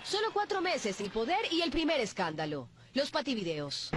Solo 4 meses el poder y el primer escándalo, los pativideos.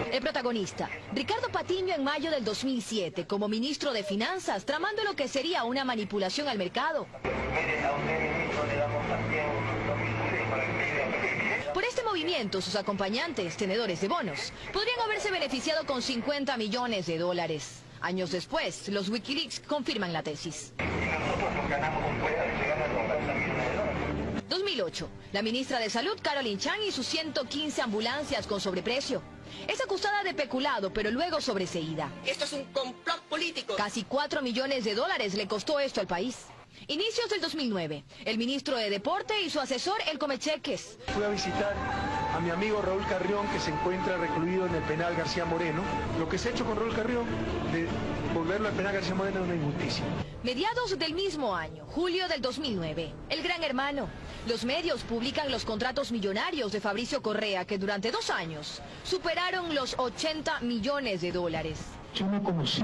El protagonista, Ricardo Patiño, en mayo del 2007, como ministro de Finanzas, tramando lo que sería una manipulación al mercado. Por este movimiento, sus acompañantes, tenedores de bonos, podrían haberse beneficiado con 50 millones de dólares. Años después, los Wikileaks confirman la tesis. 2008, la ministra de Salud, Caroline Chang, y sus 115 ambulancias con sobreprecio. Es acusada de peculado, pero luego sobreseída. Esto es un complot político. Casi 4 millones de dólares le costó esto al país. Inicios del 2009, el ministro de Deporte y su asesor, el Comecheques. Fui a visitar a mi amigo Raúl Carrión, que se encuentra recluido en el penal García Moreno. Lo que se ha hecho con Raúl Carrión, de volverlo al penal García Moreno, es una injusticia. Mediados del mismo año, julio del 2009, el Gran Hermano. Los medios publican los contratos millonarios de Fabricio Correa, que durante 2 años superaron los 80 millones de dólares. Yo no conocí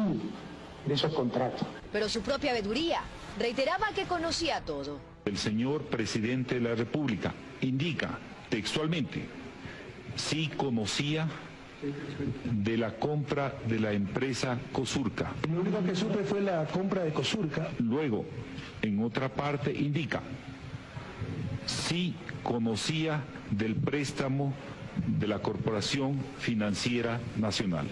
de esos contratos. Pero su propia veeduría reiteraba que conocía todo. El señor presidente de la República indica textualmente: sí conocía de la compra de la empresa Cosurca. Lo único que supe fue la compra de Cosurca. Luego, en otra parte indica: sí conocía del préstamo de la Corporación Financiera Nacional.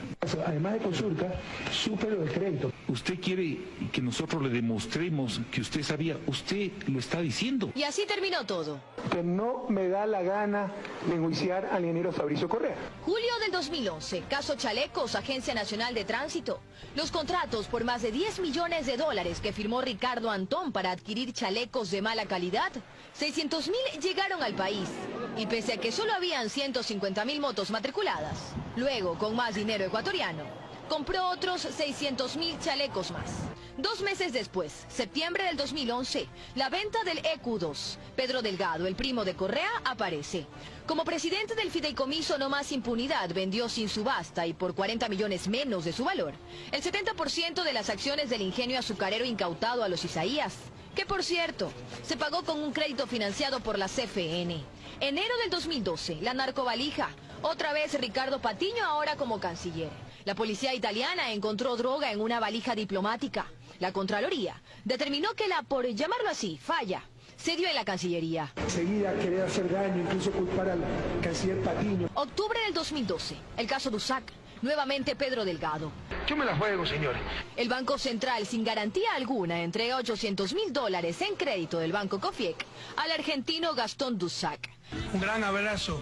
Además de Cosurca, supe lo del crédito. Usted quiere que nosotros le demostremos que usted sabía, usted lo está diciendo. Y así terminó todo. Que no me da la gana de enjuiciar al ingeniero Fabricio Correa. Julio del 2011, caso Chalecos, Agencia Nacional de Tránsito. Los contratos por más de 10 millones de dólares que firmó Ricardo Antón para adquirir chalecos de mala calidad, 600.000 llegaron al país. Y pese a que solo habían 150.000 motos matriculadas, luego, con más dinero ecuatoriano, compró otros 600.000 chalecos más. 2 meses después, septiembre del 2011, la venta del EQ2. Pedro Delgado, el primo de Correa, aparece. Como presidente del fideicomiso No Más Impunidad, vendió sin subasta y por 40 millones menos de su valor el 70% de las acciones del ingenio azucarero incautado a los Isaías, que por cierto, se pagó con un crédito financiado por la CFN. Enero del 2012, la narcovalija. Otra vez Ricardo Patiño, ahora como canciller. La policía italiana encontró droga en una valija diplomática. La Contraloría determinó que la, por llamarlo así, falla se dio en la Cancillería. Enseguida querer hacer daño, incluso culpar al canciller Patiño. Octubre del 2012, el caso Dusac. Nuevamente Pedro Delgado. Yo me la juego, señores. El Banco Central, sin garantía alguna, entrega 800.000 dólares en crédito del Banco Cofiec al argentino Gastón Dusac. Un gran abrazo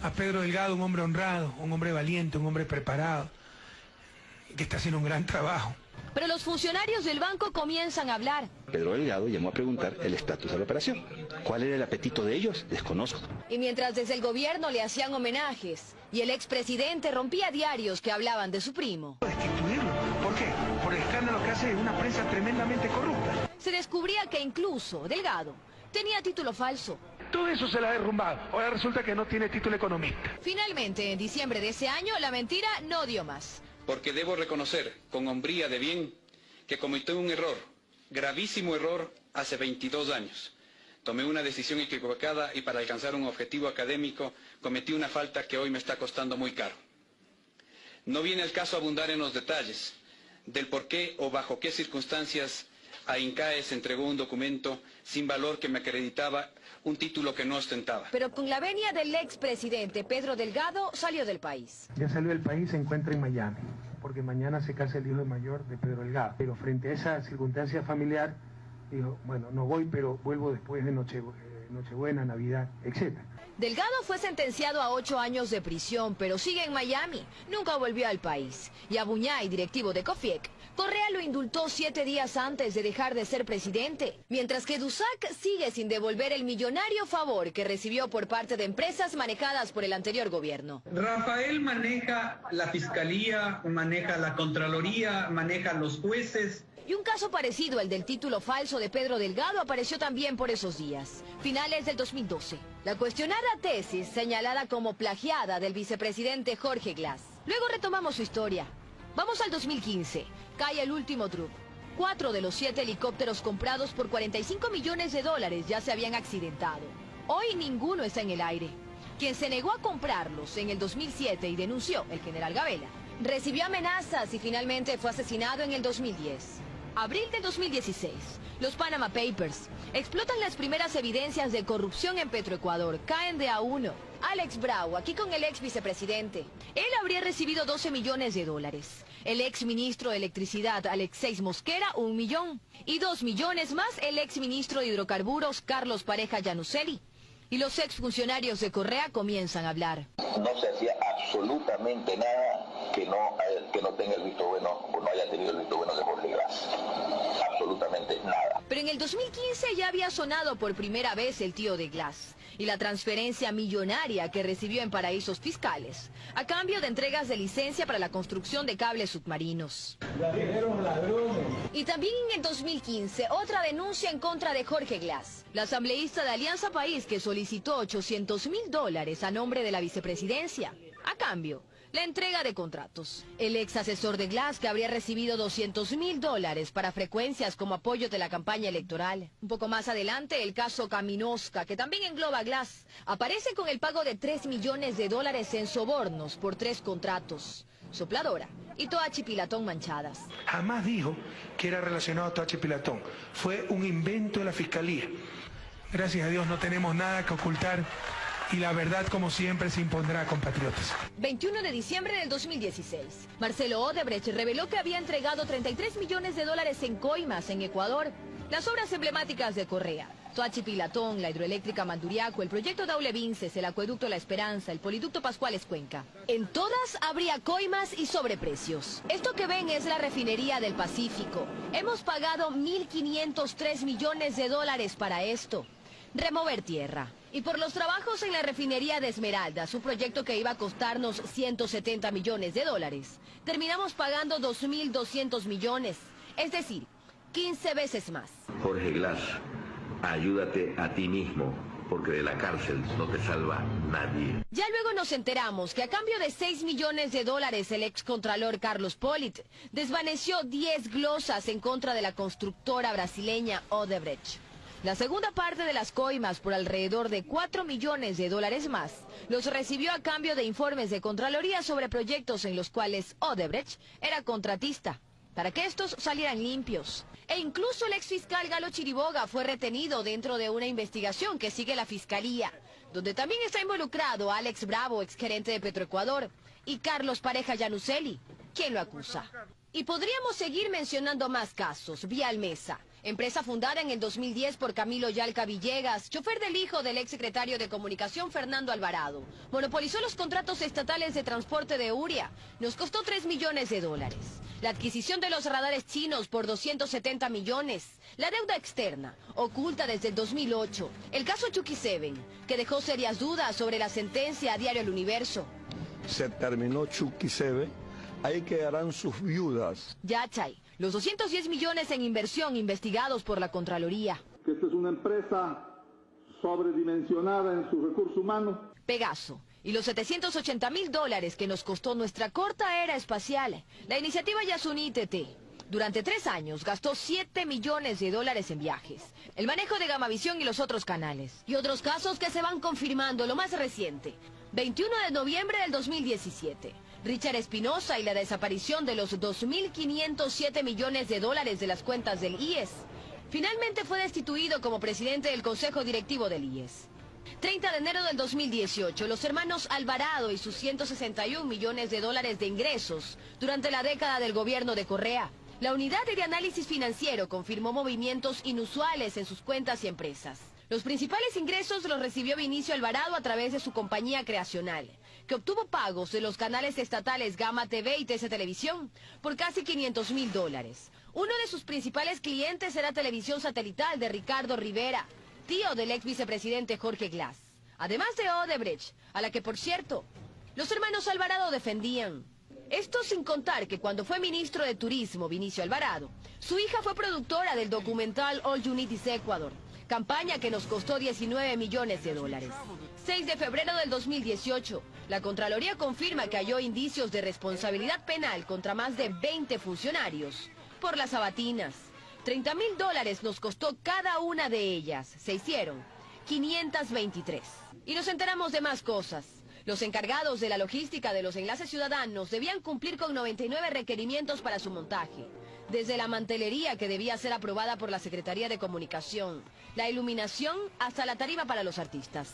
a Pedro Delgado, un hombre honrado, un hombre valiente, un hombre preparado, que está haciendo un gran trabajo. Pero los funcionarios del banco comienzan a hablar. Pedro Delgado llamó a preguntar el estatus de la operación. ¿Cuál era el apetito de ellos? Desconozco. Y mientras desde el gobierno le hacían homenajes y el expresidente rompía diarios que hablaban de su primo. Destituirlo. ¿Por qué? Por el escándalo que hace una prensa tremendamente corrupta. Se descubría que incluso Delgado tenía título falso. Todo eso se la ha derrumbado. Ahora resulta que no tiene título economista. Finalmente, en diciembre de ese año, la mentira no dio más. Porque debo reconocer, con hombría de bien, que cometí un error, gravísimo error, hace 22 años. Tomé una decisión equivocada y para alcanzar un objetivo académico cometí una falta que hoy me está costando muy caro. No viene al caso abundar en los detalles del por qué o bajo qué circunstancias a INCAES entregó un documento sin valor que me acreditaba un título que no ostentaba. Pero con la venia del expresidente Pedro Delgado salió del país. Ya salió del país, se encuentra en Miami, porque mañana se casa el hijo mayor de Pedro Delgado. Pero frente a esa circunstancia familiar, dijo, bueno, no voy, pero vuelvo después de Nochebuena, Navidad, etc. Delgado fue sentenciado a 8 años de prisión, pero sigue en Miami. Nunca volvió al país. Y a Buñay, directivo de Cofiec, Correa lo indultó 7 días antes de dejar de ser presidente, mientras que Dusac sigue sin devolver el millonario favor que recibió por parte de empresas manejadas por el anterior gobierno. Rafael maneja la fiscalía, maneja la Contraloría, maneja los jueces. Y un caso parecido al del título falso de Pedro Delgado apareció también por esos días, finales del 2012. La cuestionada tesis señalada como plagiada del vicepresidente Jorge Glass. Luego retomamos su historia. Vamos al 2015. Cae el último truco. 4 de los 7 helicópteros comprados por 45 millones de dólares ya se habían accidentado. Hoy ninguno está en el aire. Quien se negó a comprarlos en el 2007 y denunció, el general Gabela, recibió amenazas y finalmente fue asesinado en el 2010. Abril del 2016, los Panama Papers explotan las primeras evidencias de corrupción en Petroecuador. Caen de a uno. Alex Bravo, aquí con el ex vicepresidente. Él habría recibido 12 millones de dólares. El ex ministro de Electricidad, Alexeis Mosquera, 1 millón. Y 2 millones más el ex ministro de Hidrocarburos, Carlos Pareja Llanuselli. Y los exfuncionarios de Correa comienzan a hablar. No se hacía absolutamente nada que no tenga el visto bueno o no haya tenido el visto bueno de Jorge Glass. Absolutamente nada. Pero en el 2015 ya había sonado por primera vez el tío de Glass y la transferencia millonaria que recibió en paraísos fiscales, a cambio de entregas de licencia para la construcción de cables submarinos. Y también en el 2015, otra denuncia en contra de Jorge Glass, la asambleísta de Alianza País que solicitó $800.000 a nombre de la vicepresidencia. A cambio, la entrega de contratos. El ex asesor de Glass, que habría recibido $200.000 para frecuencias como apoyo de la campaña electoral. Un poco más adelante, el caso Caminosca, que también engloba a Glass, aparece con el pago de $3 millones en sobornos por 3 contratos. Sopladora y Toachi Pilatón manchadas. Jamás dijo que era relacionado a Toachi Pilatón. Fue un invento de la Fiscalía. Gracias a Dios no tenemos nada que ocultar. Y la verdad, como siempre, se impondrá, compatriotas. 21 de diciembre del 2016. Marcelo Odebrecht reveló que había entregado $33 millones en coimas en Ecuador. Las obras emblemáticas de Correa, Toachi Pilatón, la hidroeléctrica Manduriaco, el proyecto Daule Vinces, el acueducto La Esperanza, el poliducto Pascuales Cuenca. En todas habría coimas y sobreprecios. Esto que ven es la refinería del Pacífico. Hemos pagado $1.503 millones para esto. Remover tierra. Y por los trabajos en la refinería de Esmeraldas, un proyecto que iba a costarnos $170 millones, terminamos pagando 2.200 millones, es decir, 15 veces más. Jorge Glass, ayúdate a ti mismo, porque de la cárcel no te salva nadie. Ya luego nos enteramos que a cambio de $6 millones el excontralor Carlos Pollitt desvaneció 10 glosas en contra de la constructora brasileña Odebrecht. La segunda parte de las coimas, por alrededor de $4 millones más, los recibió a cambio de informes de Contraloría sobre proyectos en los cuales Odebrecht era contratista, para que estos salieran limpios. E incluso el exfiscal Galo Chiriboga fue retenido dentro de una investigación que sigue la Fiscalía, donde también está involucrado Alex Bravo, exgerente de Petroecuador, y Carlos Pareja Llanuselli, quien lo acusa. Y podríamos seguir mencionando más casos. Vía Almesa, empresa fundada en el 2010 por Camilo Yalca Villegas, chofer del hijo del exsecretario de Comunicación Fernando Alvarado. Monopolizó los contratos estatales de transporte de Uria. Nos costó $3 millones. La adquisición de los radares chinos por 270 millones. La deuda externa, oculta desde el 2008. El caso Chucky 7, que dejó serias dudas sobre la sentencia a Diario El Universo. Se terminó Chucky 7. Ahí quedarán sus viudas. Yachay, los 210 millones en inversión investigados por la Contraloría. Esta es una empresa sobredimensionada en su recurso humano. Pegaso, y los $780.000 que nos costó nuestra corta era espacial. La iniciativa Yasuní TT. Durante 3 años gastó $7 millones en viajes, el manejo de Gamavisión y los otros canales. Y otros casos que se van confirmando, lo más reciente. 21 de noviembre del 2017. Richard Espinosa y la desaparición de los $2.507 millones de las cuentas del IES. Finalmente fue destituido como presidente del Consejo Directivo del IES. 30 de enero del 2018, los hermanos Alvarado y sus $161 millones de ingresos durante la década del gobierno de Correa. La unidad de análisis financiero confirmó movimientos inusuales en sus cuentas y empresas. Los principales ingresos los recibió Vinicio Alvarado a través de su compañía creacional, que obtuvo pagos de los canales estatales Gama TV y TC Televisión por casi $500.000. Uno de sus principales clientes era Televisión Satelital de Ricardo Rivera, tío del ex vicepresidente Jorge Glass. Además de Odebrecht, a la que, por cierto, los hermanos Alvarado defendían. Esto sin contar que cuando fue ministro de Turismo, Vinicio Alvarado, su hija fue productora del documental All You Need Is Ecuador, campaña que nos costó $19 millones. 6 de febrero del 2018, la Contraloría confirma que halló indicios de responsabilidad penal contra más de 20 funcionarios por las sabatinas. $30.000 nos costó cada una de ellas. Se hicieron 523. Y nos enteramos de más cosas. Los encargados de la logística de los enlaces ciudadanos debían cumplir con 99 requerimientos para su montaje. Desde la mantelería que debía ser aprobada por la Secretaría de Comunicación, la iluminación hasta la tarima para los artistas.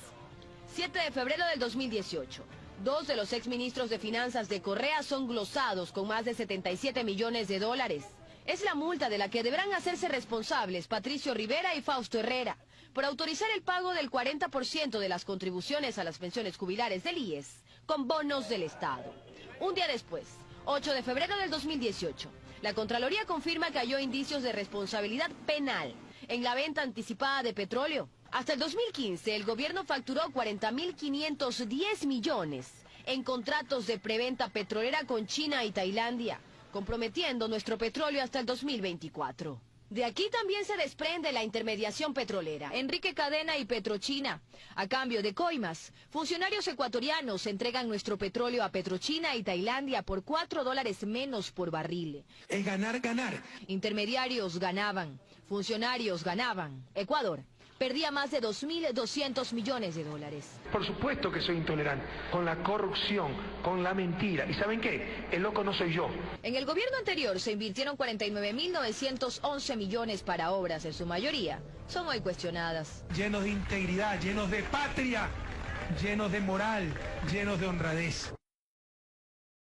7 de febrero del 2018. 2 de los exministros de Finanzas de Correa son glosados con más de $77 millones. Es la multa de la que deberán hacerse responsables Patricio Rivera y Fausto Herrera por autorizar el pago del 40% de las contribuciones a las pensiones jubilares del IES con bonos del Estado. Un día después, 8 de febrero del 2018, la Contraloría confirma que halló indicios de responsabilidad penal en la venta anticipada de petróleo. Hasta el 2015, el gobierno facturó 40.510 millones en contratos de preventa petrolera con China y Tailandia, comprometiendo nuestro petróleo hasta el 2024. De aquí también se desprende la intermediación petrolera. Enrique Cadena y Petrochina. A cambio de coimas, funcionarios ecuatorianos entregan nuestro petróleo a Petrochina y Tailandia por $4 menos por barril. Es ganar, ganar. Intermediarios ganaban, funcionarios ganaban. Ecuador perdía más de $2.200 millones. Por supuesto que soy intolerante con la corrupción, con la mentira. ¿Y saben qué? El loco no soy yo. En el gobierno anterior se invirtieron 49.911 millones para obras, en su mayoría son hoy cuestionadas. Llenos de integridad, llenos de patria, llenos de moral, llenos de honradez.